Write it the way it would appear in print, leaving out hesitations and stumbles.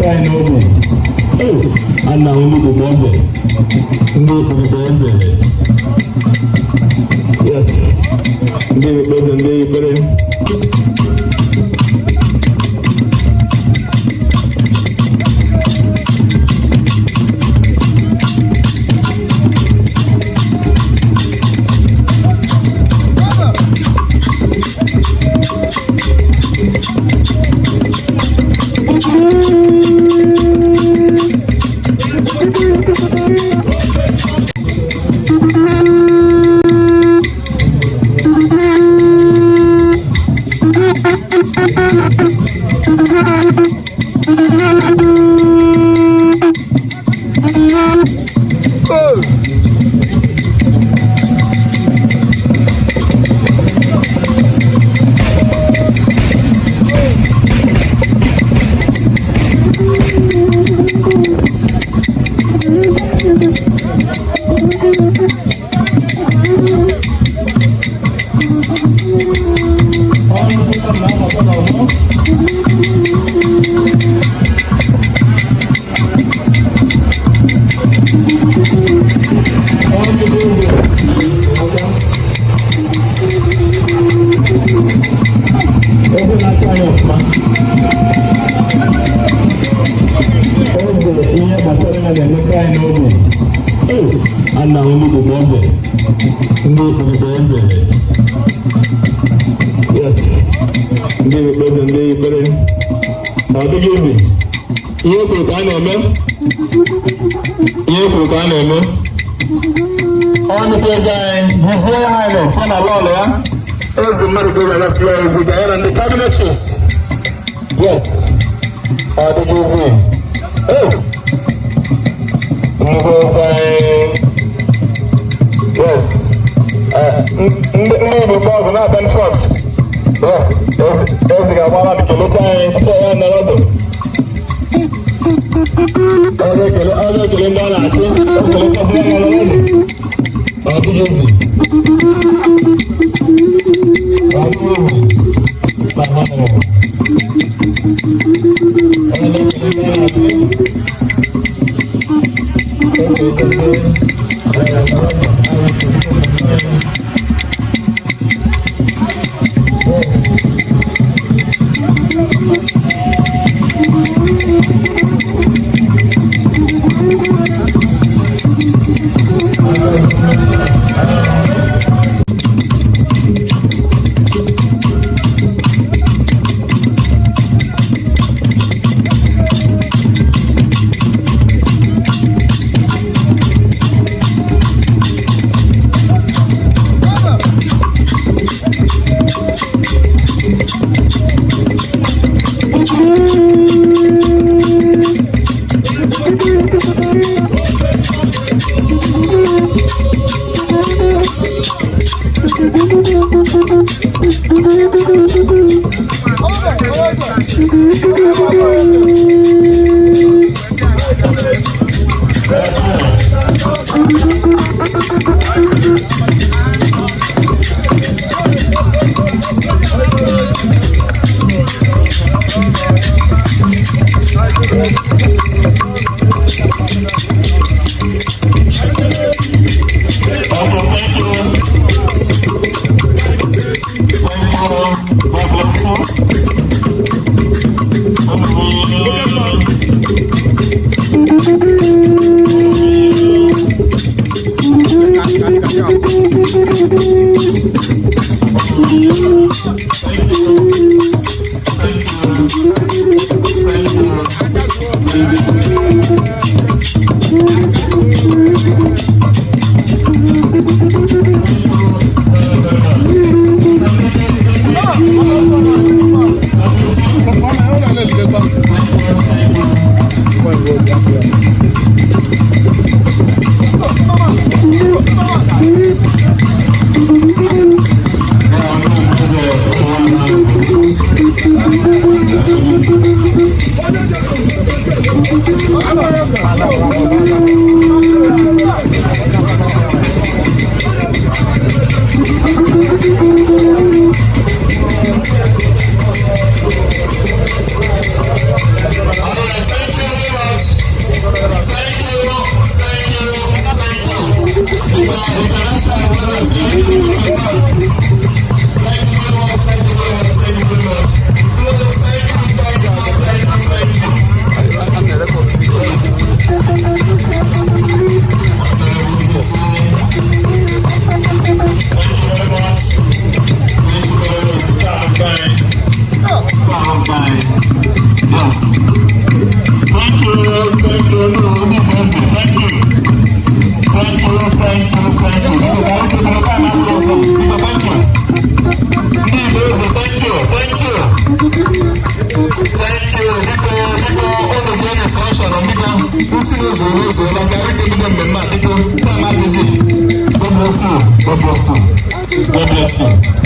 na-emekọ anyị n'obi. A na ndị Igbo eze. Ndị Igbo eze. Yes. Ndị Igbo eze ndị Ibere. Yes, ndị Igbo ndị Ibere. Ọ dịghị izi. Ihe kwuru ka a na-eme. Ihe kwuru ka a na-eme. Ọnụ ka eze anyị, His Royal Highness, ya na lọọlụ ya. Eze mmadụ ga na-asị ya ezi ga ya na ndị cabinet chiefs. Yes, ọ dịghị izi. Nnukwu eze anyị. Yes. Ndị Igbo bọọlụ na Benford. Yes, ezi ga-agbara dị kelecha anyị kọcha ya na ọdụ. Ọ ga-ekele ndị a na-achị, o kelechasị ya na ọdụ. Ọ dịghị ezi. Ọ dịghị ezi. Na mmadụ. Ọ ga-ekele ndị a na-achị. O kelechasị ya na ọdụ. Thank you very much. Thank you. International brothers, thank you very much. Thank you very much. Thank you very much. Thank you very much. Brothers, thank you. Yes. God bless you. God bless you. God bless you.